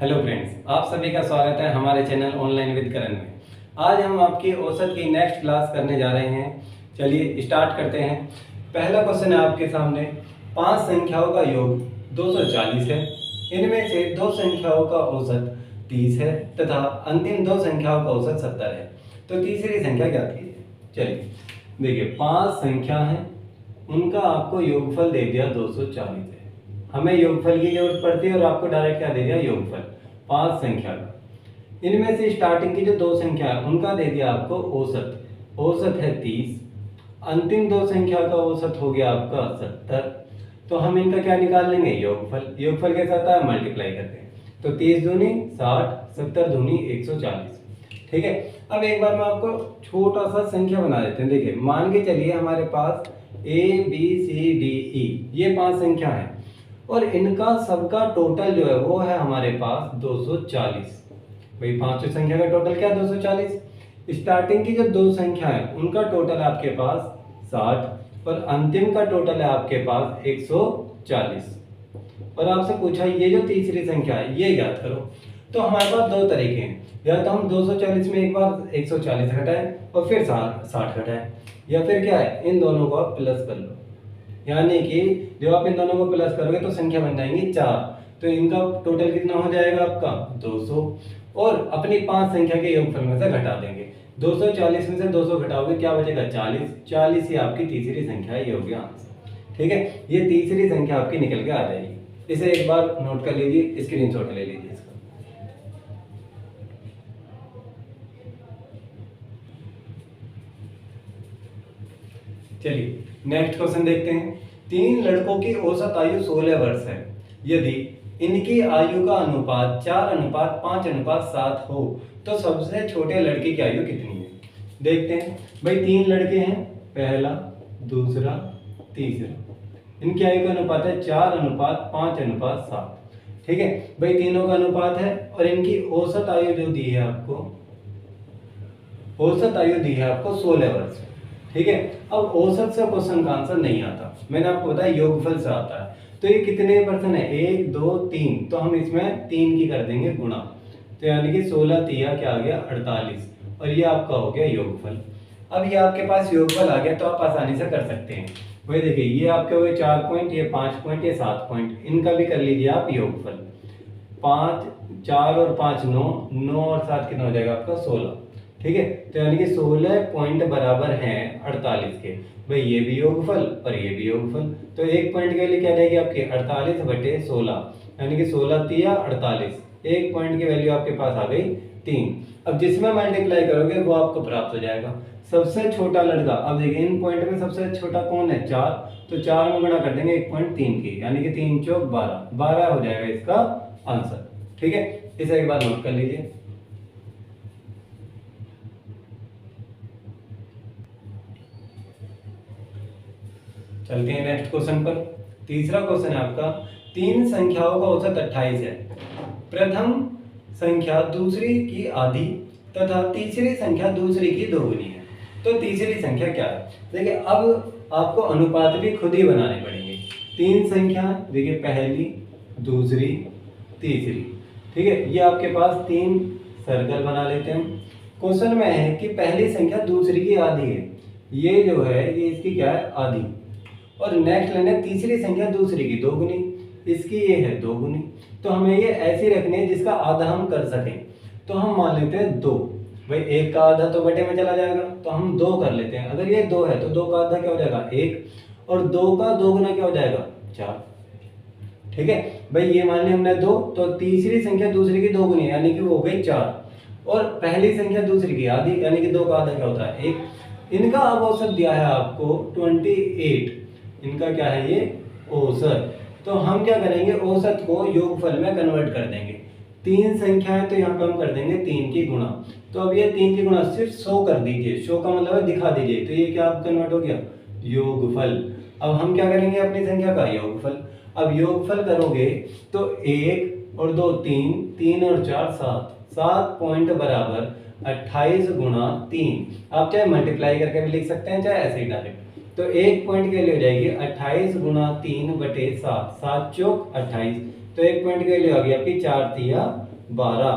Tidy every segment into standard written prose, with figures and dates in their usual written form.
Hello friends, आप सभी का स्वागत है हमारे चैनल ऑनलाइन विद करण में। आज हम आपकी औसत की नेक्स्ट क्लास करने जा रहे हैं। चलिए स्टार्ट करते हैं। पहला क्वेश्चन है आपके सामने। 5 संख्याओं का योग 240 है। इनमें से 2 संख्याओं का औसत 30 है तथा अंतिम 2 संख्याओं का औसत 70 है। तो तीसरी संख्या ज्ञात कीजिए। चलिए देखिए, 5 संख्या है, उनका आपको योगफल दे दिया 240 है। हमें योगफल की जरूरत पड़ती है और आपको डायरेक्ट क्या दे दिया, योगफल 5 संख्या का। इनमें से स्टार्टिंग की जो 2 संख्या है उनका दे दिया आपको औसत। औसत है 30, अंतिम 2 संख्या का औसत हो गया आपका 70। तो हम इनका क्या निकाल लेंगे, योगफल। योगफल कैसा आता है, मल्टीप्लाई करते हैं। तो 30 दूनी 60, 70 दूनी 140। ठीक है। अब एक बार मैं आपको छोटा सा संख्या बना देते हैं। देखिए, मान के चलिए हमारे पास ABCDE ये 5 संख्या है और इनका सबका टोटल जो है वो है हमारे पास 240। भाई पांचों संख्या का टोटल क्या, 240। स्टार्टिंग की जो 2 संख्या है उनका टोटल आपके पास 60 और अंतिम का टोटल है आपके पास 140। और आपसे पूछा ये जो तीसरी संख्या है ये ज्ञात करो। तो हमारे पास 2 तरीके हैं। या तो हम 240 में एक बार 140 घटाएं और फिर 60 घटाएं, या फिर क्या है, इन दोनों को आप प्लस कर लो। यानी कि जब आप इन दोनों को प्लस करोगे तो संख्या बन जाएंगी 4। तो इनका टोटल कितना हो जाएगा आपका 200। और अपनी 5 संख्या के योगफल में से घटा देंगे। 240 में से 200 घटाओगे क्या बचेगा, 40। 40 ही आपकी तीसरी संख्या है, ये हो गया आंसर। ठीक है, ये तीसरी संख्या आपकी निकल के आ जाएगी। इसे एक बार नोट कर लीजिए, स्क्रीनशॉट ले लीजिए इसका। चलिए नेक्स्ट क्वेश्चन देखते हैं। 3 लड़कों की औसत आयु 16 वर्ष है। यदि इनकी आयु का अनुपात 4:5:7 हो तो सबसे छोटे लड़के की आयु कितनी है। देखते हैं। भाई 3 लड़के हैं, पहला, दूसरा, तीसरा। इनकी आयु का अनुपात है 4:5:7। ठीक है भाई, तीनों का अनुपात है और इनकी औसत आयु जो दी है आपको, औसत आयु दी है आपको 16 वर्ष। ठीक है। अब औसत से क्वेश्चन का आंसर नहीं आता, मैंने आपको बताया योगफल से आता है। तो ये कितने परसेंट है, 1 2 3, तो हम इसमें 3 की कर देंगे गुणा। तो यानी कि 16 तिया क्या आ गया, 48। और ये आपका हो गया योगफल। अब ये आपके पास योगफल आ गया तो आप आसानी से कर सकते हैं। वही देखिए, ये आपके हो गए 4 पॉइंट, ये 5 पॉइंट, ये 7 पॉइंट। इनका भी कर लीजिए आप योगफल। 5 4 और 5 9, 9 और 7 कितना हो जाएगा आपका 16। ठीक है। तो यानी कि 16 पॉइंट बराबर हैं 48 के। भाई ये भी योगफल और ये भी योगफल। तो 1 पॉइंट के लिए क्या रहेगी आपकी 48/16, यानी कि 16 तिया 48। 1 पॉइंट की वैल्यू आपके पास आ गई 3। अब जिसमें मल्टीप्लाई करोगे वो आपको प्राप्त हो जाएगा। सबसे छोटा लड़का, अब देखिए इन पॉइंट में सबसे छोटा कौन है, 4। तो 4 में गुणा कर देंगे 1.3 की, यानी कि 3 चौक 12, 12 हो जाएगा इसका आंसर। ठीक है, इसे एक बार नोट कर लीजिए। चलते हैं नेक्स्ट क्वेश्चन पर। तीसरा क्वेश्चन है आपका। 3 संख्याओं का औसत 28 है। प्रथम संख्या दूसरी की आधी तथा तीसरी संख्या दूसरी की दोगुनी है। तो तीसरी संख्या क्या है। देखिए, अब आपको अनुपात भी खुद ही बनाने पड़ेंगे। 3 संख्या, देखिए पहली, दूसरी, तीसरी। ठीक है, ये आपके पास 3 सर्कल बना लेते हैं। क्वेश्चन में है कि पहली संख्या दूसरी की आधी है। ये जो है ये इसकी क्या है, आधी। और नेक्स्ट लेना है तीसरी संख्या दूसरी की दोगुनी, इसकी ये है दोगुनी। तो हमें ये ऐसी रखनी है जिसका आधा हम कर सकें। तो हम मान लेते हैं 2। भाई 1 का आधा तो बटे में चला जाएगा, तो हम 2 कर लेते हैं। अगर ये 2 है तो 2 का आधा क्या हो जाएगा 1, और 2 का दोगुना क्या हो जाएगा 4। ठीक है भाई, ये मान लिया हमने 2, तो तीसरी संख्या दूसरी की दोगुनी यानी कि वो हो गई 4, और पहली संख्या दूसरी की आधी यानी कि 2 का आधा क्या होता है 1। इनका अब औसत दिया है आपको 28। इनका क्या है ये औसत। तो हम क्या करेंगे, औसत को योगफल में कन्वर्ट कर देंगे। 3 संख्या है तो यहाँ पे हम कर देंगे 3 की गुणा। तो अब ये 3 की गुणा सिर्फ 100 कर दीजिए। 100 का मतलब है दिखा दीजिए। तो ये क्या आप कन्वर्ट हो गया योगफल। अब हम क्या करेंगे, अपनी संख्या का योगफल। अब योगफल करोगे तो 1 और 2 3, 3 और 4 7, 7 पॉइंट बराबर 28 गुणा 3। आप चाहे मल्टीप्लाई करके भी लिख सकते हैं, चाहे ऐसे ही डायरेक्ट। तो 1 पॉइंट के लिए हो जाएगी 28 गुणा 3/7, 7 चौक 28। तो 1 पॉइंट की वैल्यू आ गई आपकी 4 तिया 12।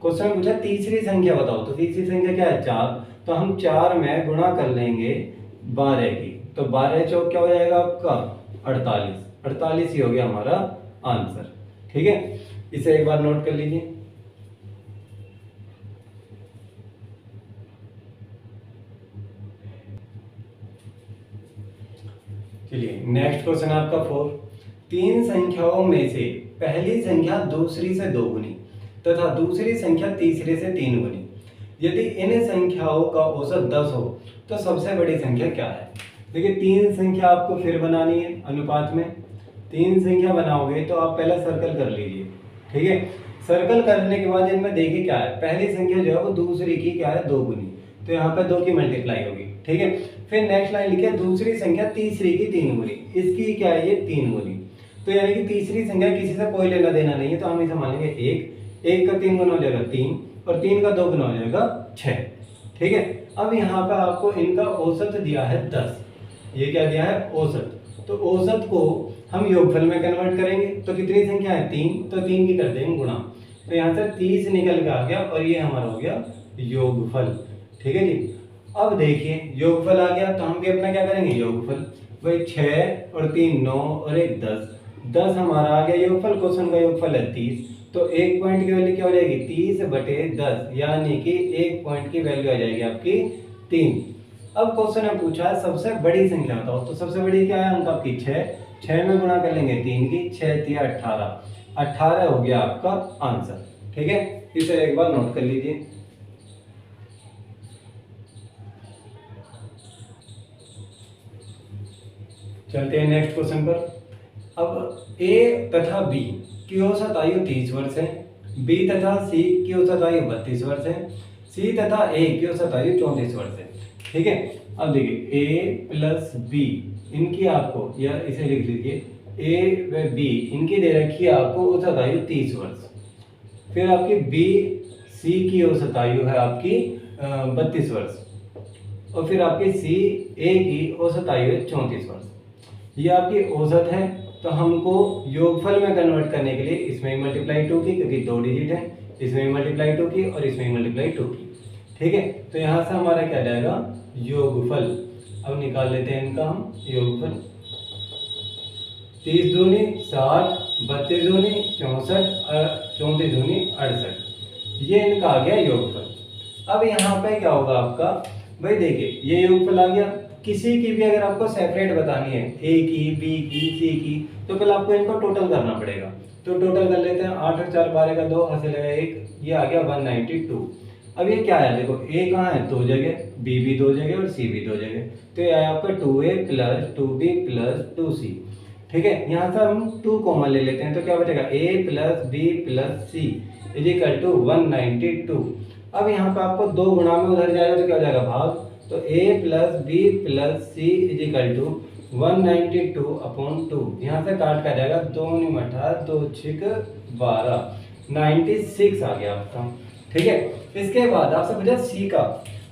क्वेश्चन में पूछा तीसरी संख्या बताओ, तो तीसरी संख्या क्या है 4, तो हम 4 में गुणा कर लेंगे 12 की, तो 12 चौक क्या हो जाएगा आपका 48। 48 ही हो गया हमारा आंसर। ठीक है, इसे एक बार नोट कर लीजिए। चलिए नेक्स्ट क्वेश्चन आपका 4। तीन संख्याओं में से पहली संख्या दूसरी से 2 गुनी तथा दूसरी संख्या तीसरे से 3 गुनी, यदि इन संख्याओं का औसत 10 हो तो सबसे बड़ी संख्या क्या है। देखिए तीन संख्या आपको फिर बनानी है अनुपात में। तीन संख्या बनाओगे तो आप पहले सर्कल कर लीजिए। ठीक है, सर्कल करने के बाद इनमें देखिए क्या है, पहली संख्या जो है वो दूसरी की क्या है 2 गुनी, तो यहाँ पे 2 की मल्टीप्लाई होगी। ठीक है, फिर नेक्स्ट लाइन लिखे दूसरी संख्या तीसरी की 3 गुनी, इसकी क्या है ये 3 गुनी, तो यानी कि तीसरी संख्या किसी से कोई लेना देना नहीं है, तो हम इसे मान लेंगे 1। 1 का 3 गुना हो जाएगा 3 और 3 का 2 गुना हो जाएगा 6। ठीक है, अब यहाँ पे आपको इनका औसत दिया है 10, ये क्या दिया है औसत, तो औसत को हम योगफल में कन्वर्ट करेंगे, तो कितनी संख्या है 3, तो 3 की कर देंगे गुणा, तो यहाँ से 30 निकल के आ गया और ये हमारा हो गया योगफल। ठीक है जी, अब देखिए योगफल आ गया तो हम भी अपना क्या करेंगे योगफल, भाई 6 और 3 9 और 1 10, 10 हमारा आ गया योगफल। क्वेश्चन का योगफल है 30, तो एक पॉइंट की वैल्यू क्या हो जाएगी 30/10, यानी कि एक पॉइंट की वैल्यू आ जाएगी आपकी 3। अब क्वेश्चन ने पूछा है सबसे बड़ी संख्या बताओ, तो सबसे बड़ी क्या है अंक आपकी 6 में गुणा कर लेंगे 3 की, 6 3 18, 18 हो गया आपका आंसर। ठीक है, इसे एक बार नोट कर लीजिए। चलते हैं नेक्स्ट क्वेश्चन पर। अब ए तथा बी की औसत आयु 30 वर्ष है, बी तथा सी की औसत आयु 32 वर्ष है, सी तथा ए की औसत आयु 34 वर्ष है। ठीक है, अब देखिए ए प्लस बी इनकी आपको, या इसे लिख लीजिए ए व बी इनकी दे रखी है आपको औसत आयु 30 वर्ष, फिर आपकी बी सी की औसत आयु है आपकी 32 वर्ष, और फिर आपकी सी ए की औसत आयु है 34 वर्ष। ये आपकी औसत है, तो हमको योगफल में कन्वर्ट करने के लिए इसमें मल्टीप्लाई 2 की, क्योंकि 2 डिजिट है, इसमें मल्टीप्लाई 2 की और इसमें मल्टीप्लाई 2 की। ठीक है, तो यहाँ से हमारा क्या जाएगा योगफल। अब निकाल लेते हैं इनका हम योगफल। 30 दूनी 60, 32 दूनी 64, 34 दूनी 68, ये इनका आ गया योगफल। अब यहाँ पे क्या होगा आपका, भाई देखिए ये योगफल आ गया, किसी की भी अगर आपको सेपरेट बतानी है ए की बी की सी की, तो पहले आपको इनको टोटल करना पड़ेगा। तो टोटल कर लेते हैं, 8 और 4 12 का 2 हासिल है 1, ये आ गया 192। अब ये क्या है देखो, ए कहाँ है 2 जगह, बी भी 2 जगह और सी भी 2 जगह, तो ये आया आपका 2a plus 2b plus 2c। ठीक है, यहाँ से हम 2 कॉमन ले लेते हैं, तो क्या बचेगा a plus B plus C is equal to 192। अब यहाँ पे आपको 2 गुणा में उधर जाएगा तो क्या हो जाएगा भाग, तो a plus B plus C is equal to 192/2, यहाँ से काट का जाएगा 2 9 18 2 6 12, 96 आ गया आपका। ठीक है, इसके बाद आपसे पूछा सी का,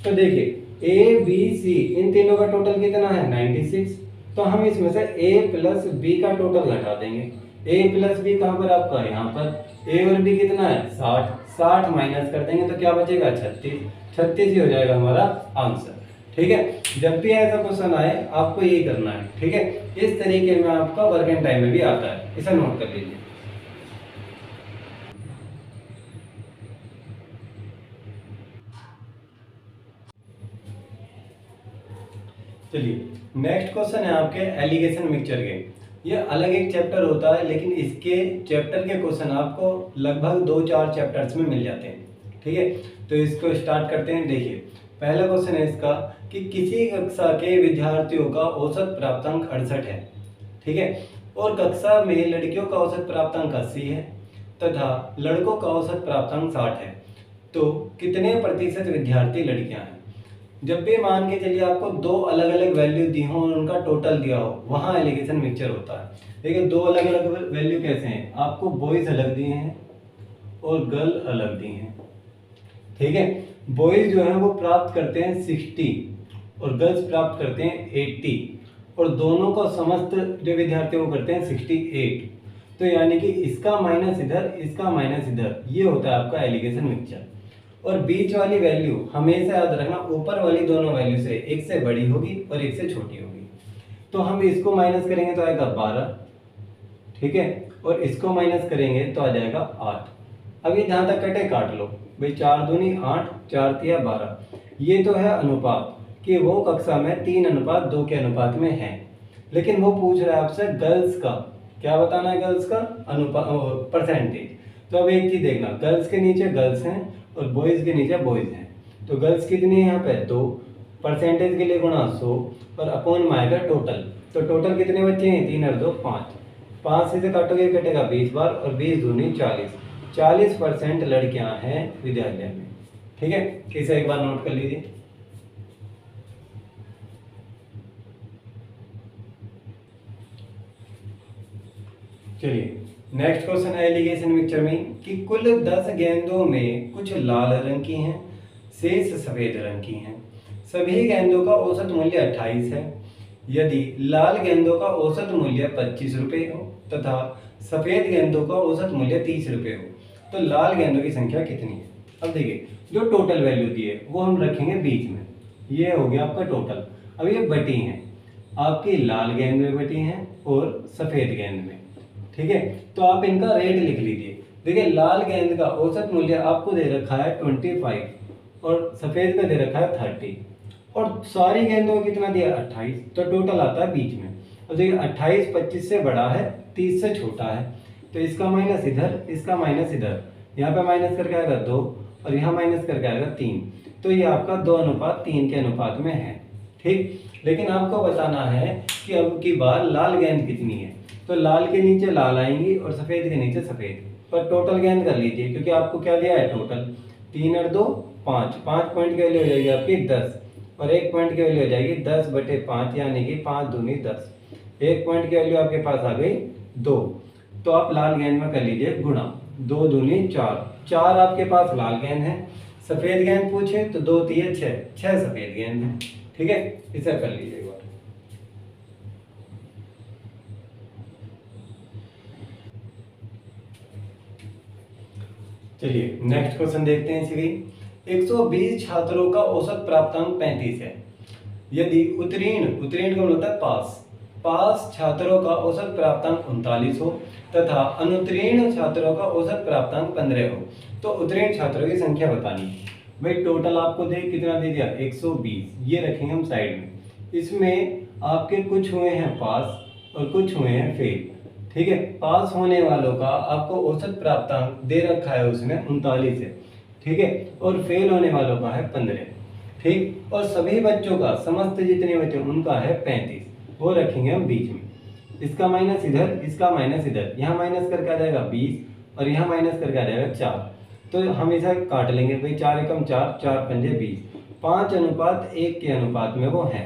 तो देखिए ए बी सी इन तीनों का टोटल कितना है 96, तो हम इसमें से a प्लस बी का टोटल घटा देंगे। a प्लस बी कहाँ पर आपका, यहाँ पर a और b कितना है 60, 60 माइनस कर देंगे तो क्या बचेगा 36, 36 ही हो जाएगा हमारा आंसर। ठीक है, जब भी ऐसा क्वेश्चन आए आपको यही करना है। ठीक है, इस तरीके में आपका वर्क एंड टाइम में भी आता है, इसे नोट कर लीजिए। चलिए नेक्स्ट क्वेश्चन है आपके एलिगेशन मिक्सचर के। ये अलग एक चैप्टर होता है, लेकिन इसके चैप्टर के क्वेश्चन आपको लगभग 2-4 चैप्टर्स में मिल जाते हैं। ठीक है, तो इसको स्टार्ट करते हैं। देखिए पहला क्वेश्चन है इसका कि किसी कक्षा के विद्यार्थियों का औसत प्राप्तांक 68 है। ठीक है, और कक्षा में लड़कियों का औसत प्राप्तांक 80 है तथा लड़कों का औसत प्राप्तांक 60 है, तो कितने प्रतिशत विद्यार्थी लड़कियां हैं। जब भी मान के चलिए आपको 2 अलग अलग वैल्यू दी हो और उनका टोटल दिया हो, वहाँ एलिगेशन मिक्सचर होता है। देखिए 2 अलग अलग वैल्यू कैसे हैं, आपको बॉयज अलग दिए हैं और गर्ल अलग दिए हैं। ठीक है, बॉयज जो है वो प्राप्त करते हैं 60 और गर्ल्स प्राप्त करते हैं 80, और दोनों को समस्त जो विद्यार्थी वो करते हैं 68। तो यानी कि इसका माइनस इधर, इसका माइनस इधर, ये होता है आपका एलिगेशन मिक्सचर। और बीच वाली वैल्यू हमेशा याद रखना ऊपर वाली दोनों वैल्यू से एक से बड़ी होगी और एक से छोटी होगी। तो हम इसको माइनस करेंगे तो आएगा 12, ठीक है, और इसको माइनस करेंगे तो आ जाएगा 8। अब ये जहाँ तक कटे काट लो भाई, 4 दूनी 8, 4 तिया 12। ये तो है अनुपात कि वो कक्षा में 3:2 के अनुपात में है, लेकिन वो पूछ रहा है आपसे गर्ल्स का, क्या बताना है गर्ल्स का अनुपात, परसेंटेज। तो अब एक चीज देखना, गर्ल्स के नीचे गर्ल्स हैं और बॉयज के नीचे बॉयज हैं। तो गर्ल्स कितनी है यहाँ पे 2, परसेंटेज के लिए गुणा 100 और अपॉन में आएगा टोटल। तो टोटल कितने बच्चे हैं, 3 और 2 5, 5 से काटोगे कटेगा 20 बार और 20 दूनी 40, 40% लड़कियां हैं विद्यालय में, ठीक है। इसे एक बार नोट कर लीजिए। चलिए नेक्स्ट क्वेश्चन है एलिगेशन मिक्सचर में कि कुल 10 गेंदों में कुछ लाल रंग की हैं, शेष सफेद रंग की हैं। सभी गेंदों का औसत मूल्य 28 है। यदि लाल गेंदों का औसत मूल्य 25 रुपये हो तथा सफेद गेंदों का औसत मूल्य 30 रुपये हो, तो लाल गेंदों की संख्या कितनी है। अब देखिए जो टोटल वैल्यू दी है वो हम रखेंगे बीच में, ये हो गया आपका टोटल। अब ये बटी हैं, आपकी लाल गेंद में बटी हैं और सफेद गेंद में, ठीक है। तो आप इनका रेट लिख लीजिए। देखिए लाल गेंद का औसत मूल्य आपको दे रखा है 25 और सफेद का दे रखा है 30 और सारी गेंदों को कितना दिया 28, तो टोटल आता है बीच में। और देखिए 28 25 से बड़ा है, 30 से छोटा है, तो इसका माइनस इधर, इसका माइनस इधर, यहाँ पे माइनस करके आएगा 2 और यहाँ माइनस करके आएगा 3। तो ये आपका 2:3 के अनुपात में है, ठीक। लेकिन आपको बताना है कि अब की बार लाल गेंद कितनी है, तो लाल के नीचे लाल आएंगी और सफेद के नीचे सफेद, पर टोटल गेंद कर लीजिए क्योंकि आपको क्या दिया है टोटल, 3 और 2 5, 5 पॉइंट की वैल्यू हो जाएगी आपकी 10 और 1 पॉइंट की वैल्यू हो जाएगी 10/5 यानी कि 5 दूनी 10। 1 पॉइंट की वैल्यू आपके पास आ गई 2, तो आप लाल गेंद में कर लीजिए गुणा, 2 दूनी 4, 4 आपके पास लाल गेंद है, सफेद गेंद पूछे तो 2 3 6, 6 सफेद गेंद है, ठीक है। इसे कर लीजिए एक बार। चलिए नेक्स्ट क्वेश्चन देखते हैं इसी 120 छात्रों का औसत प्राप्तांक 35 है। यदि उत्तीर्ण का मतलब होता है पास छात्रों का औसत प्राप्तांक 39 हो तथा अनुत्तीर्ण छात्रों का औसत प्राप्तांक 15 हो, तो उत्तीर्ण छात्रों की संख्या बतानी है। भाई टोटल आपको देख कितना दे दिया 120, ये रखेंगे हम साइड में। इसमें आपके कुछ हुए हैं पास और कुछ हुए हैं फेल, ठीक है। पास होने वालों का आपको औसत प्राप्तांक दे रखा है उसमें 39 है, ठीक है, और फेल होने वालों का है 15, ठीक। और सभी बच्चों का समस्त जितने बच्चे उनका है 35, वो रखेंगे हम बीच में। इसका माइनस इधर, इसका माइनस इधर, यहाँ माइनस करके आ जाएगा 20 और यहाँ माइनस करके आ जाएगा 4, तो हम इसे काट लेंगे भाई, 4 एकम 4, 4 पंजे 20, 5:1 के अनुपात में वो है।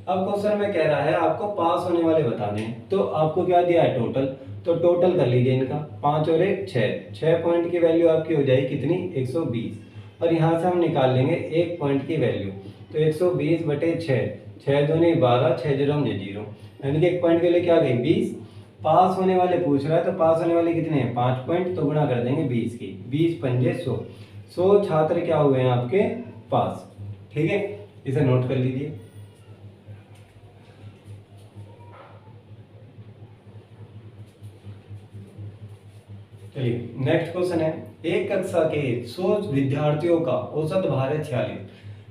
अब क्वेश्चन में कह रहा है आपको पास होने वाले बताने हैं, तो आपको क्या दिया है टोटल, तो टोटल कर लीजिए इनका, 5 और 1 6, 6 पॉइंट की वैल्यू आपकी हो जाएगी कितनी 120 और यहाँ से हम निकाल लेंगे 1 पॉइंट की वैल्यू, तो 120/6, 6 दूनी 12, 6 0 0, यानी कि 1 पॉइंट के लिए क्या गई 20। पास होने वाले पूछ रहा है तो पास होने वाले कितने हैं 5 पॉइंट, तो गुणा कर देंगे 20 की, 20 पंजे 100, 100 छात्र क्या हुए हैं आपके पास, ठीक है। इसे नोट कर लीजिए। चलिए नेक्स्ट क्वेश्चन है, एक कक्षा के 100 विद्यार्थियों का औसत भार है 46,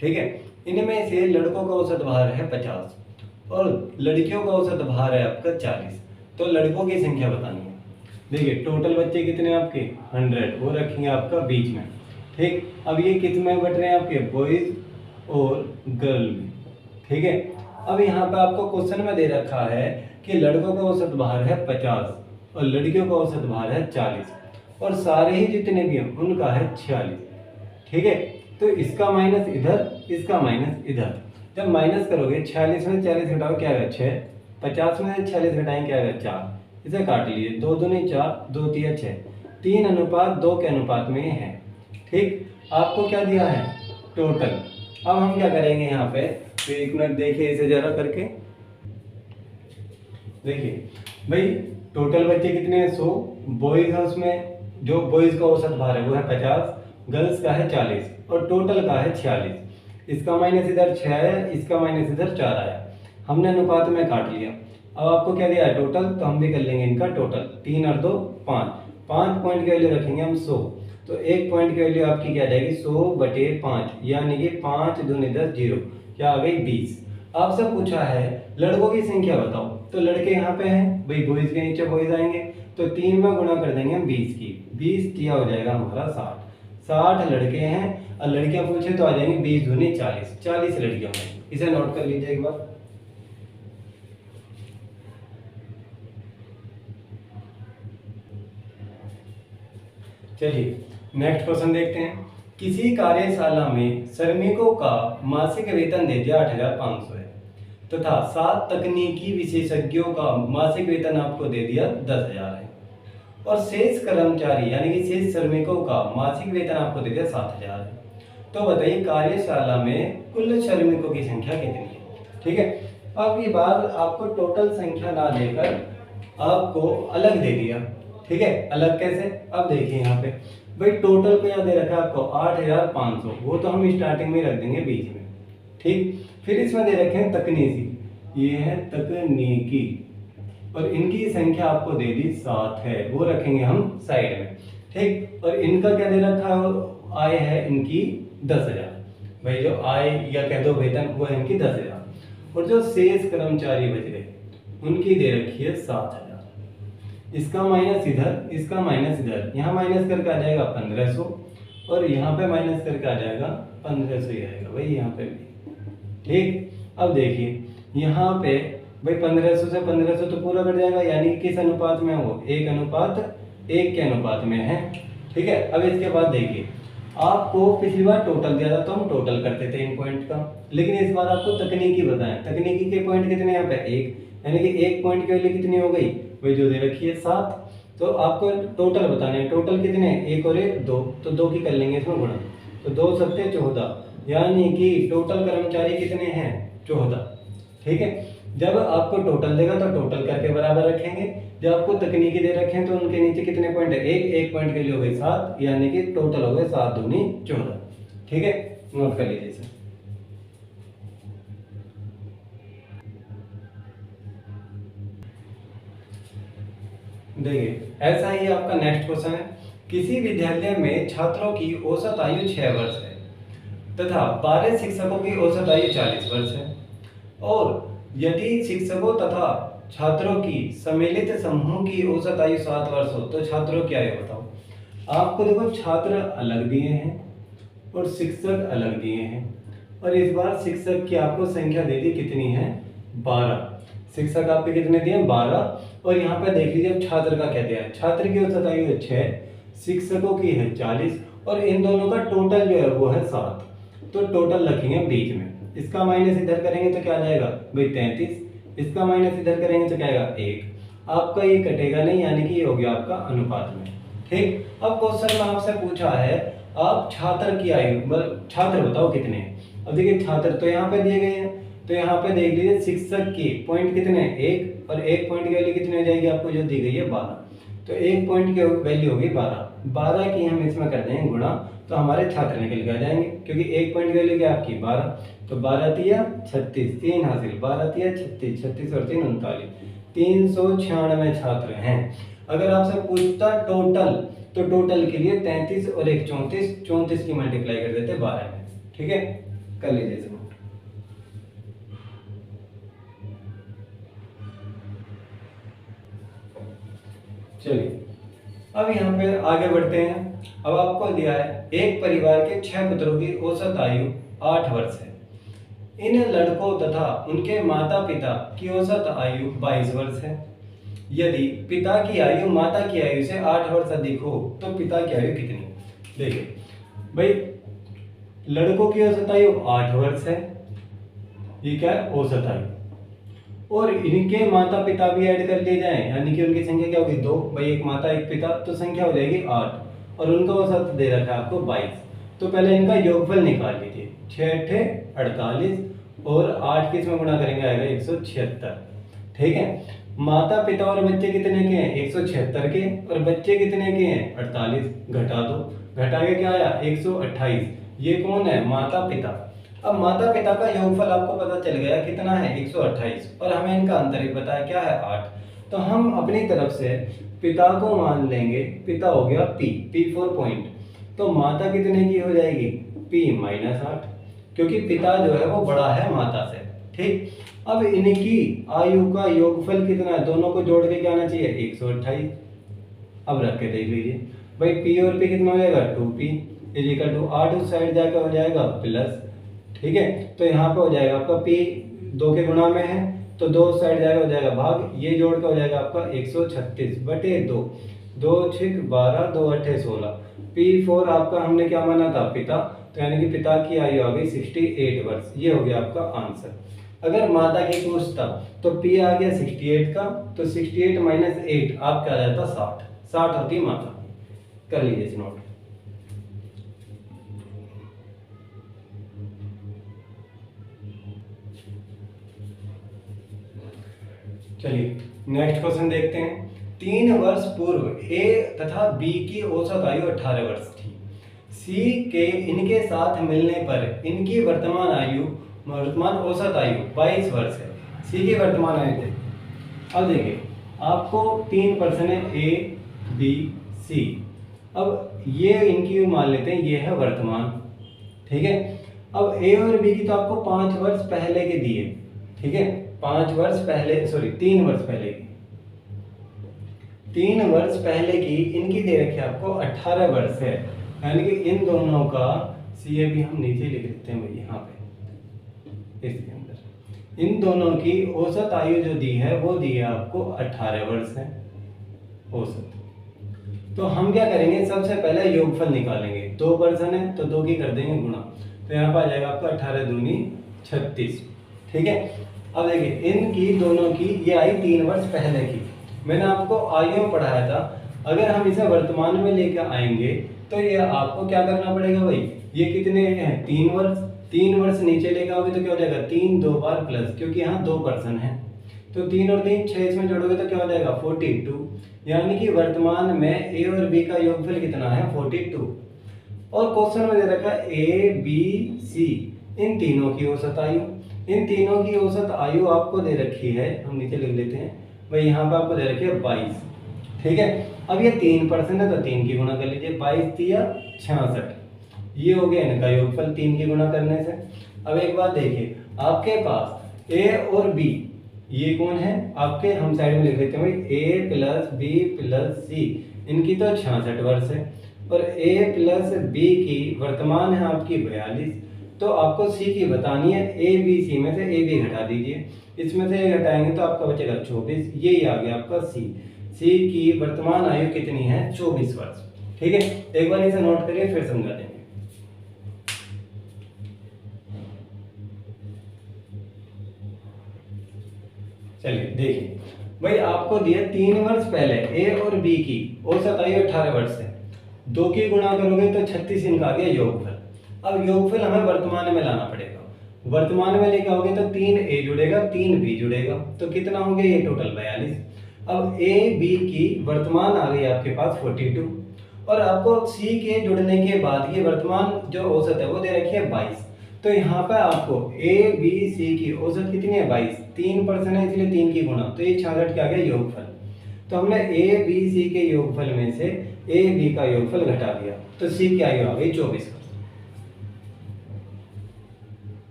ठीक है। इनमें से लड़कों का औसत भार है 50 और लड़कियों का औसत भार है आपका 40, तो लड़कों की संख्या बतानी है। देखिए टोटल बच्चे कितने आपके 100, वो रखेंगे आपका बीच में, ठीक। अब ये कितने बट रहे हैं आपके बॉयज और गर्ल में, ठीक है। अब यहाँ पे आपको क्वेश्चन में दे रखा है कि लड़कों का औसत भार है 50 और लड़कियों का औसत भार है 40 और सारे ही जितने भी हैं उनका है 46, ठीक है। तो इसका माइनस इधर, इसका माइनस इधर, जब माइनस करोगे 46 में 40 घटाओ क्या आएगा 6, 50 में 46 घटाएंगे क्या आएगा 4, इसे काट लीजिए, 2 दूनी 4, 2 तिया 6, 3:2 के अनुपात में है, ठीक। आपको क्या दिया है टोटल। अब हम क्या करेंगे यहाँ पे, तो 1 मिनट देखिए इसे जरा करके, देखिए भाई टोटल बच्चे कितने हैं 100, बॉयज है उसमें जो बॉयज का औसत भार है वो है 50, गर्ल्स का है 40 और टोटल का है 46। इसका माइनस इधर 6 है, इसका माइनस इधर 4 आया, हमने अनुपात में काट लिया। अब आपको क्या दिया है टोटल, तो हम भी कर लेंगे इनका टोटल, 3 और 2 5, 5 पॉइंट की वैल्यू रखेंगे हम 100, तो 1 पॉइंट की वैल्यू आपकी क्या आ जाएगी 100/5, यानी कि 5 दूनी 10 0, क्या आ गई 20। आपसे पूछा है लड़कों की संख्या बताओ, तो लड़के यहाँ पे हैं भाई, बॉयज के नीचे बॉयज आएंगे, तो 3 में गुणा कर देंगे हम 20 की, 20 किया हो जाएगा हमारा 60 लड़के हैं, और लड़कियां पूछे तो आ जाएंगे 20 दूनी 40 लड़कियां हैं। इसे नोट कर लीजिए एक बार। चलिए नेक्स्ट क्वेश्चन देखते हैं। किसी कार्यशाला में श्रमिकों का मासिक वेतन दे दिया 8,500 है, तथा 7 तकनीकी विशेषज्ञों का मासिक वेतन आपको दे दिया 10,000 है, और शेष कर्मचारी यानी कि शेष श्रमिकों का मासिक वेतन आपको दे दिया 7,000 है। तो बताइए कार्यशाला में कुल श्रमिकों की संख्या कितनी है। ठीक है, अब ये बात आपको टोटल संख्या ना देकर आपको अलग दे दिया। ठीक है, अलग कैसे, अब देखिए यहाँ पे भाई टोटल को यहाँ दे रखा है आपको 8,500, वो तो हम स्टार्टिंग में रख देंगे बीच में। ठीक, फिर इसमें दे रखे हैं तकनीकी, ये है तकनीकी, और इनकी संख्या आपको दे दी 7 है, वो रखेंगे हम साइड में। ठीक, और इनका क्या दे रखा है, आय है इनकी 10,000, भाई जो आय या कह दो वेतन वो है इनकी 10,000, और जो शेष कर्मचारी बच गए उनकी दे रखी है 7,000। इसका माइनस इधर, इसका माइनस इधर, यहाँ माइनस करके आ जाएगा 1500, और यहाँ पे माइनस करके आ जाएगा 1500 ही आएगा भाई यहाँ पे भी। ठीक, अब देखिए यहाँ पे भाई 1500 से 1500 तो पूरा कट जाएगा, यानी कि किस अनुपात में वो 1:1 के अनुपात में है। ठीक है, अब इसके बाद देखिए आपको पिछली बार टोटल दिया था तो हम टोटल करते थे इन पॉइंट का, लेकिन इस बार आपको तकनीकी बताएं, तकनीकी के पॉइंट कितने यहाँ पे 1, यानी कि 1 पॉइंट की वैल्यू कितनी हो गई, वही जो दे रखी है 7। तो आपको टोटल बताने हैं, टोटल कितने, 1 और 1 2, तो 2 की कर लेंगे इसमें गुणा, तो 2 7 14, यानी कि टोटल कर्मचारी कितने हैं 14। ठीक है, जब आपको टोटल देगा तो टोटल करके बराबर रखेंगे, जब आपको तकनीकी दे रखे हैं तो उनके नीचे कितने पॉइंट है, 1 पॉइंट के लिए हो गए 7, यानी कि टोटल हो गए 7 दूनी 14। ठीक है, नोट कर लीजिए इसे। देखिए ऐसा ही आपका नेक्स्ट क्वेश्चन है। किसी विद्यालय में छात्रों की औसत आयु 6 वर्ष है तथा 12 शिक्षकों की औसत आयु 40 वर्ष है, और यदि शिक्षकों तथा छात्रों की सम्मिलित समूह की औसत आयु 7 वर्ष हो तो छात्रों की आयु बताओ। आपको देखो छात्र अलग दिए हैं और शिक्षक अलग दिए हैं, और इस बार शिक्षक की आपको संख्या दे दी कितनी है 12, शिक्षक आपके कितने दिए 12, और यहाँ पे देख लीजिए अब छात्र का क्या दिया है, छात्र की औसत आयु है 6, शिक्षकों की है 40, और इन दोनों का टोटल जो है वो है 7, तो टोटल रखेंगे बीच में, इसका माइनस इधर करेंगे तो क्या आ जाएगा भाई 33, इसका माइनस इधर करेंगे तो क्या आएगा 1, आपका ये कटेगा नहीं, यानी कि ये हो गया आपका अनुपात में। ठीक, अब क्वेश्चन में आपसे पूछा है आप छात्र की आयु छात्र बताओ कितने हैं। अब देखिए छात्र तो यहाँ पे दिए गए हैं, तो यहाँ पे देख लीजिए शिक्षक की पॉइंट कितने हैं 1, और 1 पॉइंट की वैल्यू कितनी हो जाएगी आपको जो दी गई है 12, तो 1 पॉइंट की वैल्यू होगी 12 की हम इसमें कर देंगे गुणा, तो हमारे छात्र निकल के आ जाएंगे, क्योंकि 1 पॉइंट की वैल्यू क्या आपकी 12, तो 12 तिया 36, 3 हासिल, 12 तिया 36, 36 और 3 39, 396 छात्र हैं। अगर आपसे पूछता टोटल, तो टोटल के लिए 33 और 1 34, 34 की मल्टीप्लाई कर देते 12 में। ठीक है, कर लीजिए इसमें। चलिए अब यहाँ पे आगे बढ़ते हैं। अब आपको दिया है एक परिवार के 6 पुत्रों की औसत आयु 8 वर्ष है, इन लड़कों तथा उनके माता पिता की औसत आयु 22 वर्ष है। यदि पिता की आयु माता की आयु से 8 वर्ष अधिक हो तो पिता की आयु कितनी। देखिए भाई लड़कों की औसत आयु 8 वर्ष है, ये क्या है औसत आयु, और इनके माता पिता भी ऐड कर लिए जाएं, यानी कि उनकी संख्या क्या होगी 2, भाई एक माता एक पिता, तो संख्या हो जाएगी 8, और उनका औसत दे रखा है आपको 22। तो पहले इनका योगफल निकाल लीजिए, 6 × 8 = 48, और 8 किस में गुणा करेंगे आएगा 176। ठीक है, माता पिता और बच्चे कितने के हैं? 176 के, और बच्चे कितने के हैं? 48। घटा दो, घटा के क्या आया? 128। ये कौन है? माता पिता। अब माता पिता का योगफल आपको पता चल गया कितना है? 128, और हमें इनका अंतर ही पता है क्या है? 8। तो हम अपनी तरफ से पिता को मान लेंगे, पिता हो गया P 4 पॉइंट, तो माता कितने की हो जाएगी? P -8, क्योंकि पिता जो है वो बड़ा है माता से। ठीक, अब इनकी आयु का योगफल कितना है? दोनों को जोड़ के क्या आना चाहिए? 128। अब रख के देख लीजिए भाई, P और P कितना हो जाएगा? 2P = 8, उस साइड जाकर हो जाएगा प्लस। ठीक है, तो यहाँ पे हो जाएगा आपका P 2 के गुणा में है, तो 2 साइड जाएगा, हो जाएगा भाग, ये जोड़ के हो जाएगा आपका 136/2। 2 6 12, 2 8 16। P4 आपका हमने क्या माना था? पिता, तो यानी कि पिता की आयु आ गई 68 वर्ष। ये हो गया आपका आंसर। अगर माता की पूछता तो P आ गया 68 का, तो 68 - 8 आपका आ जाता 60। 60 होती माता की। कर लीजिए इस नोट। चलिए नेक्स्ट क्वेश्चन देखते हैं। 3 वर्ष पूर्व A तथा B की औसत आयु 18 वर्ष थी। C के इनके साथ मिलने पर इनकी वर्तमान औसत आयु 22 वर्ष है। C की वर्तमान आयु थे। अब देखिए, आपको 3 पर्सन है A B C। अब ये इनकी मान लेते हैं, ये है वर्तमान। ठीक है, अब A और B की तो आपको 5 वर्ष पहले के दिए। ठीक है, 5 वर्ष पहले, सॉरी 3 वर्ष पहले की, 3 वर्ष पहले की इनकी दे रखी है आपको 18 वर्ष है। यानी कि इन दोनों का CA भी हम नीचे लिख देते हैं भाई, यहाँ पे इसके अंदर इन दोनों की औसत आयु जो दी है वो दी है आपको 18 वर्ष है औसत। तो हम क्या करेंगे? सबसे पहले योगफल निकालेंगे। 2 पर्सन है तो 2 की कर देंगे गुणा, तो यहाँ पर आ जाएगा आपका 18 दूनी 36। ठीक है, अब देखिए इनकी दोनों की ये आई 3 वर्ष पहले की। मैंने आपको आयु में पढ़ाया था, अगर हम इसे वर्तमान में लेकर आएंगे तो ये आपको क्या करना पड़ेगा भाई? ये कितने हैं? 3 वर्ष। 3 वर्ष नीचे लेकर आओगे तो क्या हो जाएगा? 3 2 बार प्लस, क्योंकि यहाँ 2 पर्सन है, तो 3 और 3 6, इसमें जोड़ोगे तो क्या हो जाएगा? 42। यानी कि वर्तमान में A और B का योगफल कितना है? 42। और क्वेश्चन में दे रखा है A B C, इन तीनों की औसत आयु। इन तीनों की औसत आयु आपको दे रखी है, हम नीचे लिख लेते हैं भाई, यहाँ पे आपको दे रखी है 22। ठीक है, अब ये 3 पर्सन है तो 3 की गुणा कर लीजिए, 22 तिया 66। ये हो गया इनका योगफल 3 की गुणा करने से। अब एक बात देखिए, आपके पास A और B, ये कौन है आपके? हम साइड में लिख लेते हैं भाई, A + B + C, इनकी तो 66 वर्ष है, और A + B की वर्तमान है आपकी 42। तो आपको C की बतानी है। A B C में से A B घटा दीजिए, इसमें से A घटाएंगे तो आपका बचेगा 24। ये आ गया आपका C। C की वर्तमान आयु कितनी है? 24 वर्ष। ठीक है, एक बार इसे नोट करिए फिर समझा देंगे। चलिए देखिए भाई, आपको दिया 3 वर्ष पहले A और B की औसत आयु 18 वर्ष है। 2 की गुणा करोगे तो 36 इनका आ गया योगफल। अब योगफल हमें वर्तमान में लाना पड़ेगा। वर्तमान में लेके आओगे तो 3A जुड़ेगा, 3B जुड़ेगा, तो कितना हो गया? ये टोटल 42। अब A B की वर्तमान आ गई आपके पास 42, और आपको C के जुड़ने के बाद ये वर्तमान जो औसत है वो दे रखी है 22। तो यहाँ पर आपको A B C की औसत कितनी है? 22। 3 पर्सन है इसलिए 3 की गुणा, तो ये 66 के आ गया योगफल। तो हमने A B C के योगफल में से A B का योगफल घटा दिया, तो C की आयु आ गई 24।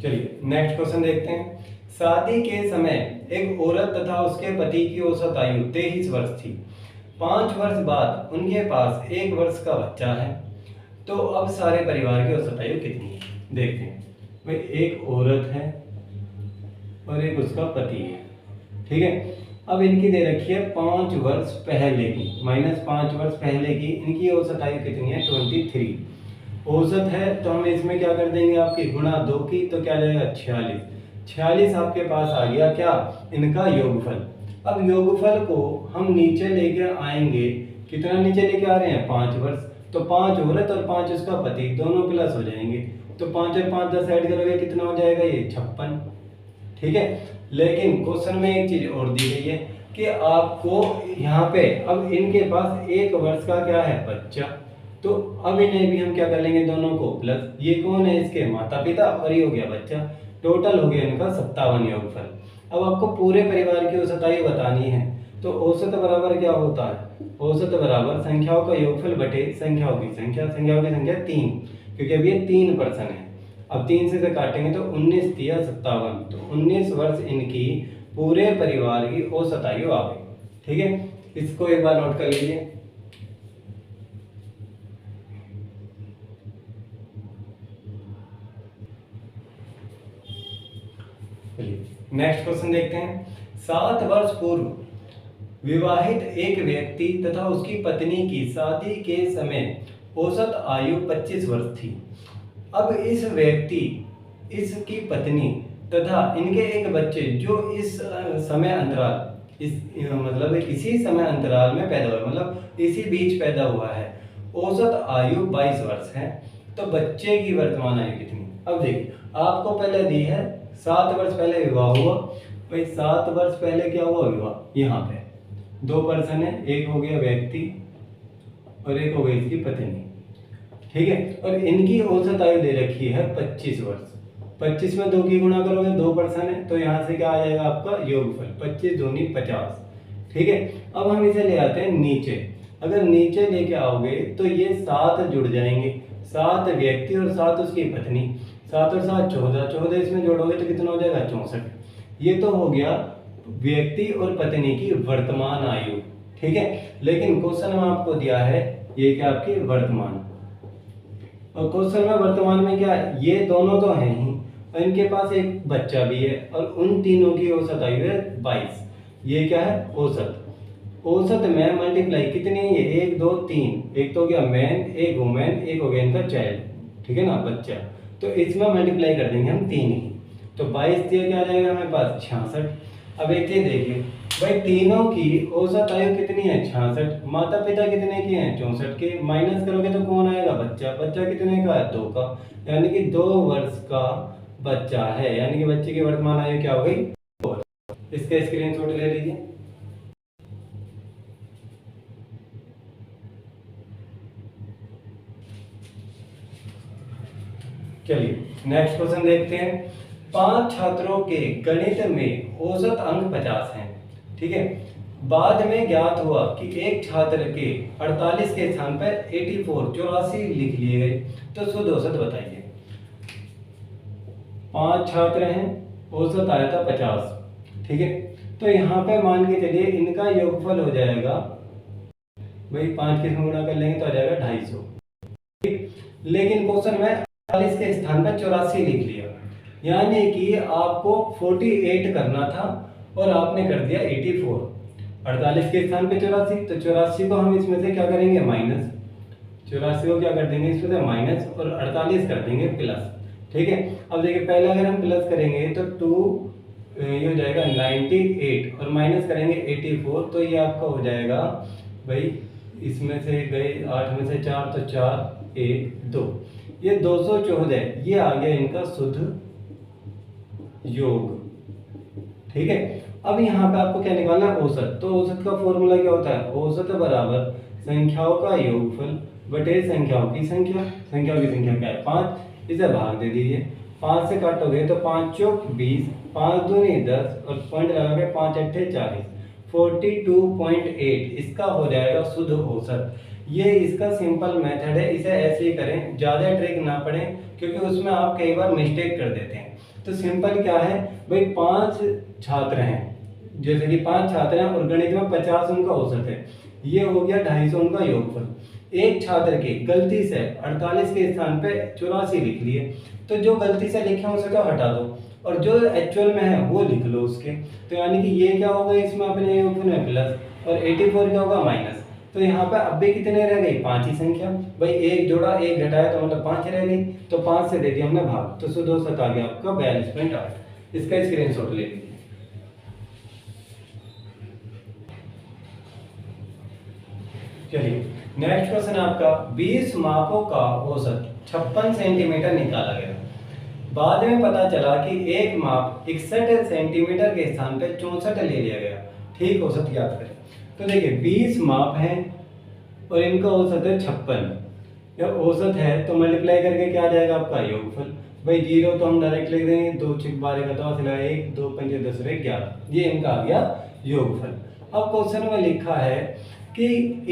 चलिए नेक्स्ट क्वेश्चन देखते हैं। शादी के समय एक औरत तथा उसके पति की औसत आयु 23 वर्ष थी। 5 वर्ष बाद उनके पास 1 वर्ष का बच्चा है, तो अब सारे परिवार की औसत आयु कितनी है? देखते हैं भाई, एक औरत है और एक उसका पति है। ठीक है, अब इनकी दे रखी है 5 वर्ष पहले की -5 वर्ष पहले की, इनकी औसत आयु कितनी है? 23 औसत है, तो हम इसमें क्या कर देंगे? आपकी गुणा 2 की, तो क्या जाएगा? 46। 46 आपके पास आ गया क्या? इनका योगफल। अब योगफल को हम नीचे लेके आएंगे, कितना नीचे लेके आ रहे हैं? 5 वर्ष, तो 5 औरत और 5 उसका पति, दोनों प्लस हो जाएंगे, तो 5 और 5 10 ऐड करोगे कितना हो जाएगा? ये 56। ठीक है। लेकिन क्वेश्चन में एक चीज और दी गई है कि आपको यहाँ पे अब इनके पास 1 वर्ष का क्या है बच्चा, तो अब इन्हें भी हम क्या कर लेंगे दोनों को प्लस, ये कौन है इसके माता पिता और ये हो गया बच्चा, टोटल हो गया इनका 57 योगफल। अब आपको पूरे परिवार की औसत आयु बतानी है, तो औसत बराबर क्या होता है, औसत बराबर संख्याओं का योगफल बटे संख्याओं की संख्या, संख्याओं की संख्या 3, क्योंकि अब ये 3 पर्सन है। अब 3 से काटेंगे तो 19 तिया 57, तो 19 वर्ष इनकी पूरे परिवार की औसत आयु आ गई। ठीक है, इसको एक बार नोट कर लीजिए। नेक्स्ट क्वेश्चन देखते हैं। 7 वर्ष पूर्व विवाहित एक व्यक्ति तथा उसकी पत्नी की शादी के समय औसत आयु 25 वर्ष थी। अब इस व्यक्ति, इसकी पत्नी तथा इनके एक बच्चे जो इस समय अंतराल, इस मतलब इसी समय अंतराल में पैदा हुआ, मतलब इसी बीच पैदा हुआ है, औसत आयु 22 वर्ष है। तो बच्चे की वर्तमान आयु कितनी? अब देखिए, आपको पहले दी है 7 वर्ष पहले विवाह हुआ, भाई 7 वर्ष पहले क्या हुआ विवाह, यहाँ पे 2 पर्सन है, एक हो गया व्यक्ति और एक हो गई इसकी पत्नी। ठीक है, और इनकी औसत आयु दे रखी है 25 वर्ष। 25 में 2 की गुणा करोगे, 2 पर्सन है, तो यहाँ से क्या आ जाएगा आपका योगफल, 25 दूनी 50। ठीक है, अब हम इसे ले आते हैं नीचे। अगर नीचे लेके आओगे तो ये 7 जुड़ जाएंगे, 7 व्यक्ति और 7 उसकी पत्नी, 7 और 7 14, 14 इसमें जोड़ोगे तो कितना हो जाएगा 64। ये तो हो गया व्यक्ति और पत्नी की वर्तमान आयु। ठीक है, लेकिन क्वेश्चन में आपको दिया है ये क्या आपकी वर्तमान, और क्वेश्चन में वर्तमान में क्या है, ये दोनों तो हैं ही और इनके पास एक बच्चा भी है, और उन तीनों की औसत आयु है 22। ये क्या है औसत, औसत में मल्टीप्लाई कितनी है, ये 1 2 3, एक तो हो गया मैन, एक वुमेन, एक हो गया इनका चाइल्ड, ठीक है ना बच्चा, तो इसमें मल्टीप्लाई कर देंगे हम 3 ही, तो 22 दिया क्या रहेगा हमारे पास 66। अब एक चीज देखिए भाई, तीनों की औसत आयु कितनी है 66, माता पिता कितने के हैं 64 के, माइनस करोगे तो कौन आएगा बच्चा, बच्चा कितने का है 2 का, यानी कि 2 वर्ष का बच्चा है, यानी कि बच्चे की वर्तमान आयु क्या हो गई 2 वर्ष। इसका स्क्रीनशॉट ले लीजिए। चलिए नेक्स्ट क्वेश्चन देखते हैं। 5 छात्रों के गणित में औसत अंक 50 हैं। ठीक है, बाद में ज्ञात हुआ कि एक छात्र के 48 के स्थान पर 84 लिख लिए गए, तो शुद्ध औसत बताइए। 5 छात्र हैं, औसत आया था 50। ठीक है, तो यहाँ पे मान के चलिए इनका योगफल हो जाएगा, भाई 5 के गुणा कर लेंगे तो आ जाएगा 250। ठीक, लेकिन क्वेश्चन में 48 के स्थान पर 84 लिख लिया, यानी कि आपको 48 करना था और आपने कर दिया 84। 48 के स्थान पे 84, तो 84 को हम इसमें से क्या करेंगे माइनस, 84 को क्या कर देंगे इसमें से माइनस, और 48 कर देंगे प्लस। ठीक है, अब देखिए पहले अगर हम प्लस करेंगे तो 2 ये हो जाएगा 98 और माइनस करेंगे 84, तो ये आपका हो जाएगा भाई, इसमें से गए 8 में से 4, तो 4 1 2, ये 214, ये आ गया इनका शुद्ध योग। ठीक है, अब यहाँ पे आपको क्या निकालना है औसत, तो औसत का फॉर्मूला क्या होता है, औसत बराबर संख्याओं का योगफल बटे संख्याओं की संख्या, संख्याओं की संख्या क्या है 5, इसे भाग दे दीजिए, 5 से काटोगे तो 5 चौक 20, 5 दूनी 10 और पॉइंट लगा के 5 अट्ठे 40, 42.8 इसका हो जाएगा शुद्ध औसत। ये इसका सिंपल मेथड है, इसे ऐसे ही करें, ज़्यादा ट्रिक ना पड़े, क्योंकि उसमें आप कई बार मिस्टेक कर देते हैं। तो सिंपल क्या है भाई, 5 छात्र हैं, जैसे कि 5 छात्र हैं और गणित में 50 उनका औसत है, ये हो गया 250 उनका योगफल। एक छात्र के गलती से 48 के स्थान पे 84 लिख लिए, तो जो गलती से लिखे हैं उसे तो हटा दो और जो एक्चुअल में है वो लिख लो उसके, तो यानी कि ये क्या होगा इसमें अपने योगफल में प्लस और 84 क्या होगा माइनस। तो यहाँ पे अब भी कितने रह गई 5 ही संख्या, भाई 1 जोड़ा 1 घटाया तो मतलब 5 रह गई, तो 5 से दे दिया हमने भाग, तो शुद्ध औसत आ गया आपका 42.8। इसका स्क्रीनशॉट ले लीजिए। चलिए नेक्स्ट क्वेश्चन आपका, 20 मापों का औसत 56 सेंटीमीटर निकाला गया। बाद में पता चला कि एक माप 61 सेंटीमीटर के स्थान पे 64 ले लिया गया। ठीक औसत याद करें। तो देखिए 20 माप हैं और इनका औसत है 56। जब औसत है तो मल्टीप्लाई करके क्या आ जाएगा आपका योगफल। भाई 0 तो हम डायरेक्ट लिख देंगे, 2 6 12 का 10 लगा 1 2 5 10 11, ये इनका आ गया योगफल। अब क्वेश्चन में लिखा है कि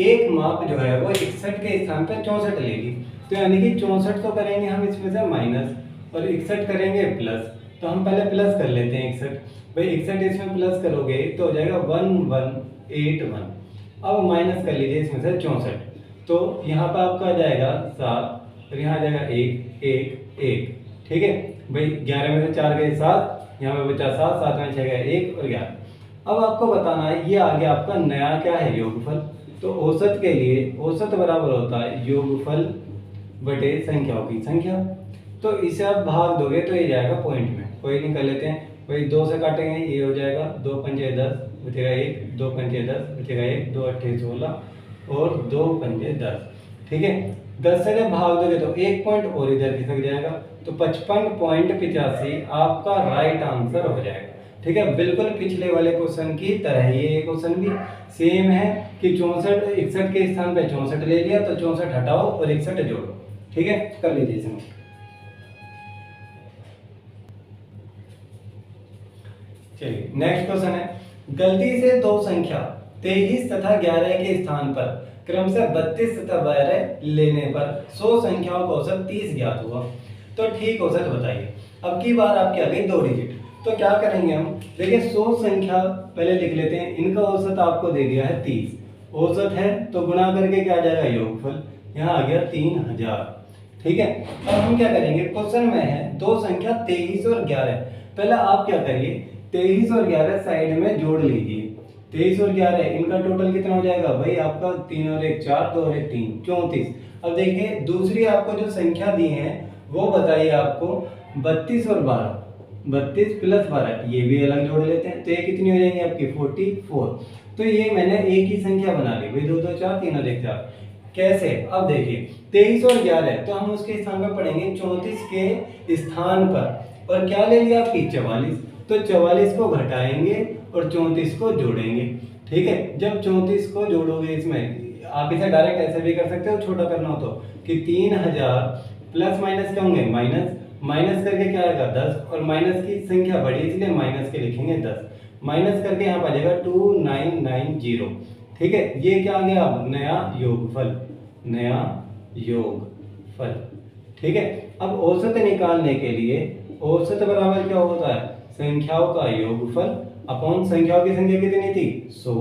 एक माप जो है वो 61 के स्थान पे 64 लेगी, तो यानी कि 64 तो करेंगे हम इसमें से माइनस और 61 करेंगे प्लस। तो हम पहले प्लस कर लेते हैं 61। भाई 61 इसमें प्लस करोगे तो हो जाएगा 1181। अब माइनस कर लीजिए इसमें से 64, तो यहाँ पर आपका आ जाएगा 7 और यहाँ आ जाएगा 1 1 1। ठीक है भाई 11 में से 4 गए 7, यहाँ पे बचा 7 7 में 6 गए 1 और 11। अब आपको बताना है ये आ गया आपका नया क्या है योगफल। तो औसत के लिए औसत बराबर होता है योगफल बटे संख्याओं की संख्या। तो इसे आप भाग दोगे तो ये जाएगा पॉइंट में, कोई नहीं कर लेते हैं। वही 2 से काटेंगे ये हो जाएगा 2 पंजे 10 बचेगा 1 2 पंजे 10 बचेगा 1 2 अट्ठे 16 और 2 पंजे 10। ठीक है 10 से जब भाग दोगे तो 1 पॉइंट और इधर खिसक जाएगा, तो 55.85 आपका राइट आंसर हो जाएगा। ठीक है बिल्कुल पिछले वाले क्वेश्चन की तरह ही ये क्वेश्चन भी सेम है कि 64 61 के स्थान पे 64 ले लिया, तो 64 हटाओ और 61 जोड़ो। ठीक है कर लीजिए इसमें। चलिए नेक्स्ट क्वेश्चन है, गलती से दो संख्या 23 तथा 11 के स्थान पर क्रम से 32 तथा 12 लेने पर 100 संख्याओं का औसत 30 ज्ञात हुआ, तो ठीक औसत बताइए। अब की बार आपके आ गई 2 डिजिट, तो क्या करेंगे हम, देखिए 100 संख्या पहले लिख लेते हैं, इनका औसत आपको दे दिया है 30, औसत है तो गुणा करके क्या आ जाएगा योगफल, यहाँ आ गया 3000। ठीक है अब हम क्या करेंगे, क्वेश्चन में है दो संख्या 23 और 11। पहले आप क्या करिए 23 और 11 साइड में जोड़ लीजिए। 23 और 11 इनका टोटल कितना हो जाएगा भाई आपका 3 और 1 4 2 और 1 3 34। अब देखिए दूसरी आपको जो संख्या दी है वो बताइए आपको 32 और 12, 32 प्लस 12 ये भी अलग जोड़ लेते हैं, तो ये कितनी हो जाएंगी आपकी 44। तो ये मैंने एक ही संख्या बना ली भाई 2 2 4 3 और 1 4। कैसे, अब देखिए 23 और 11 तो हम उसके स्थान पर पढ़ेंगे 34 के स्थान पर, और क्या ले लिया आपकी 44, तो 44 को घटाएंगे और 34 को जोड़ेंगे। ठीक है जब 34 को जोड़ोगे इसमें, आप इसे डायरेक्ट ऐसे भी कर सकते हो छोटा करना हो तो, कि 3000 प्लस माइनस क्या होंगे माइनस, माइनस करके क्या आएगा 10, और माइनस की संख्या बड़ी इसलिए माइनस के लिखेंगे 10, माइनस करके यहाँ पर आ जाएगा 2990। ठीक है ये क्या आ गया अब नया योगफल, नया योगफल। ठीक है अब औसत निकालने के लिए औसत बराबर क्या होता है, संख्याओं का योगफल अपॉन संख्याओं की संख्या कितनी थी 100,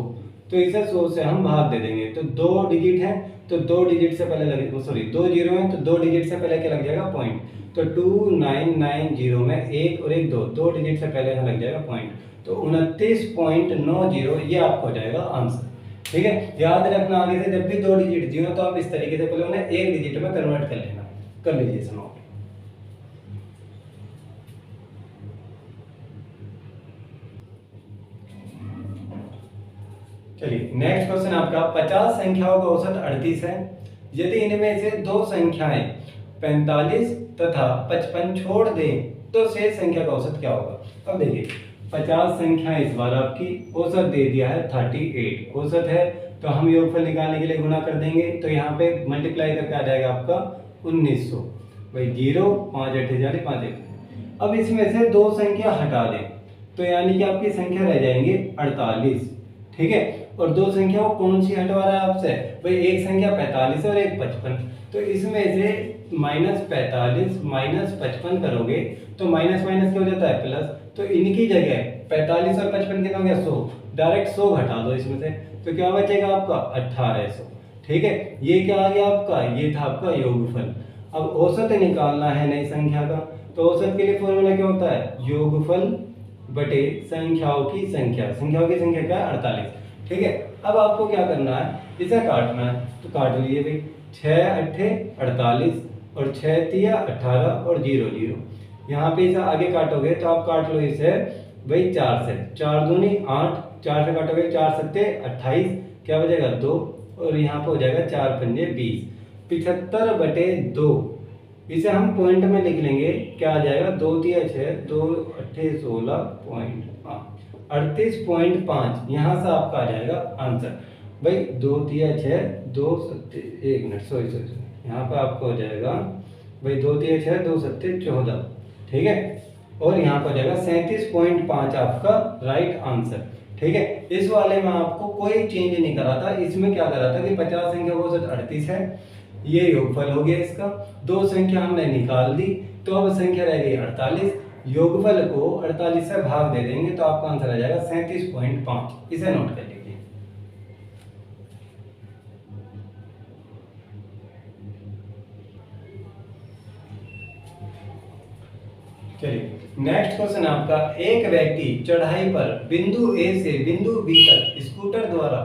तो इसे 100 से हम भाग दे देंगे। तो 2 डिजिट है तो 2 डिजिट से पहले लगे, सॉरी 2 जीरो है तो 2 डिजिट से पहले क्या लग जाएगा पॉइंट, तो 2990 में 1 और 1 2 डिजिट से पहले लग जाएगा पॉइंट, तो 29.90 ये आपको हो जाएगा आंसर। ठीक है याद रखना आगे से जब भी 2 डिजिट दिए तो आप इस तरीके से पहले उन्हें 1 डिजिट में कन्वर्ट कर लेना। कर लीजिए समाप्त। चलिए नेक्स्ट क्वेश्चन आपका 50 संख्याओं का औसत 38 है, यदि इनमें से दो संख्याएं 45 तथा 55 छोड़ दें तो शेष संख्या का औसत क्या होगा। अब देखिए 50 संख्या इस बार आपकी औसत दे दिया है 38, औसत है तो हम योगफल निकालने के लिए गुणा कर देंगे, तो यहाँ पे मल्टीप्लाई करके आ जाएगा आपका 1900, भाई 0 5 8 40 5 1। अब इसमें से दो संख्या हटा दें तो यानी कि आपकी संख्या रह जाएंगे 48। ठीक है और दो संख्या को कौन सी हटवा रहा है आपसे, भाई एक संख्या 45 और एक 55, तो इसमें से -45 -55 करोगे तो माइनस माइनस क्या हो जाता है प्लस, तो इनकी जगह 45 और 55 कितना हो गया 100, डायरेक्ट 100 घटा दो इसमें से, तो क्या बचेगा आपका 1800। ठीक है ये क्या आ गया आपका, ये था आपका योगफल। अब औसत निकालना है नई संख्या का, तो औसत के लिए फॉर्मूला क्या होता है योगफल बटे संख्याओं की संख्या, संख्याओं की संख्या क्या है 48। ठीक है अब आपको क्या करना है, इसे काटना है, तो काट लीजिए भाई 6 8 48 और 6 3 18 और 0 0। यहाँ पे इसे आगे काटोगे तो आप काट लो इसे भाई 4 से, 4 दूनी 8, 4 से काटोगे 4 सत्ते 28, क्या बचेगा 2, और यहाँ पे हो जाएगा 4 पंजे 20, 75/2 इसे हम पॉइंट में लिख लेंगे, क्या आ जाएगा 2 तिया 6, 2 अट्ठे 16 पॉइंट 38.5। यहाँ से आपका आ जाएगा आंसर भाई 2 तिया 6, 2 सत्ते 1 मिनट सॉरी यहाँ पे आपको हो जाएगा भाई 2 तिया 6, 2 सत्ते 14, ठीक है। और यहाँ पर जाएगा 37.5 आपका राइट आंसर, ठीक है। इस वाले में आपको कोई चेंज नहीं करा था, इसमें क्या करा था कि 50 संख्या वो 38 है, ये योगफल हो गया इसका, दो संख्या हमने निकाल दी तो अब संख्या रह गई 48, योगफल को 48 से भाग दे देंगे तो आपका आंसर आ जाएगा 37.5। इसे नोट कर लीजिए। चलिए नेक्स्ट क्वेश्चन आपका, एक व्यक्ति चढ़ाई पर बिंदु ए से बिंदु बी तक स्कूटर द्वारा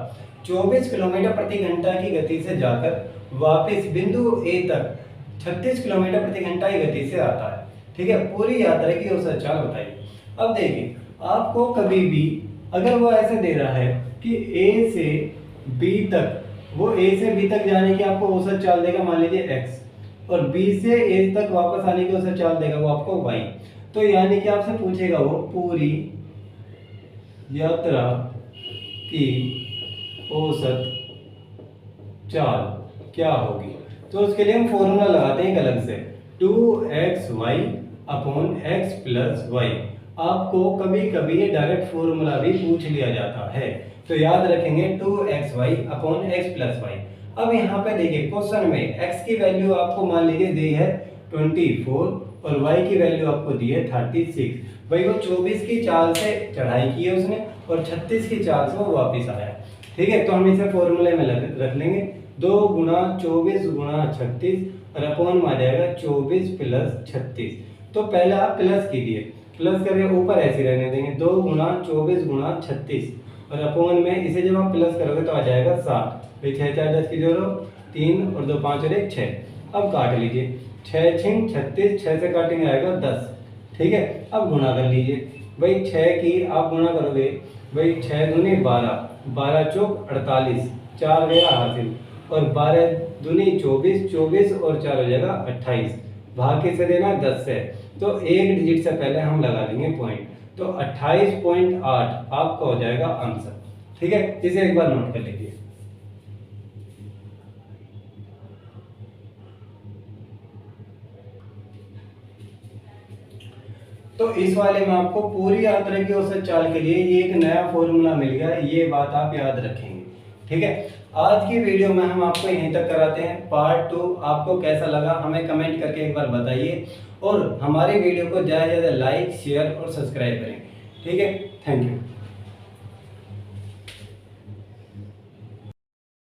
24 किलोमीटर प्रति घंटा की गति से जाकर वापस बिंदु ए तक 36 किलोमीटर प्रति घंटा की गति से आता है, ठीक है। पूरी यात्रा की औसत चाल बताइए। अब देखिए आपको कभी भी अगर वो ऐसे दे रहा है कि ए से बी तक, वो ए से बी तक जाने की आपको औसत चाल देगा मान लीजिए x, और बी से ए तक वापस आने की औसत चाल देगा वो आपको y। तो यानी कि आपसे पूछेगा वो पूरी यात्रा की औसत चाल क्या होगी। तो उसके लिए हम फॉर्मूला लगाते हैं एक अलग से, 2xy upon x plus y। आपको कभी कभी ये डायरेक्ट फॉर्मूला भी पूछ लिया जाता है, तो याद रखेंगे 2xy upon x plus y। अब यहाँ पे देखिए क्वेश्चन में x की वैल्यू आपको मान लीजिए दी है 24 और y की वैल्यू आपको दी है 36। भाई वो 24 की चाल से चढ़ाई की है उसने और 36 की चाल से वो वापस आया, ठीक है। तो हम इसे फॉर्मूले में रख लेंगे, 2 गुणा 24 गुणा 36 और अपॉन में आ जाएगा 24 प्लस 36। तो पहले आप प्लस कीजिए, प्लस करके ऊपर ऐसे रहने देंगे, 2 गुणा 24 गुणा 36 और अपॉन में इसे जब आप प्लस करोगे तो आ जाएगा 7। भाई 6 4 10 की जोड़ो, 3 और 2 5 और 1 6। अब काट लीजिए, 6 6 36, 6 से काटेंगे आएगा 10, ठीक है। अब गुणा कर लीजिए, भाई 6 की आप गुणा करोगे, भाई 6 दूनी 12, 12 चौक 48, 4 गया हासिल, और 12 दूनी 24, 24 और 4 हो जाएगा 28। भाग किससे देना है 10 से, तो एक डिजिट से पहले हम लगा देंगे पॉइंट, तो 28.8 आपका हो जाएगा आंसर, ठीक है। इसे एक बार नोट कर लीजिए। तो इस वाले में आपको पूरी यात्रा की औसत चाल के लिए ये एक नया फॉर्मूला मिल गया, ये बात आप याद रखेंगे, ठीक है। आज की वीडियो में हम आपको यहीं तक कराते हैं। पार्ट 2 आपको कैसा लगा हमें कमेंट करके एक बार बताइए, और हमारी वीडियो को ज़्यादा से ज़्यादा लाइक शेयर और सब्सक्राइब करें, ठीक है। Thank you.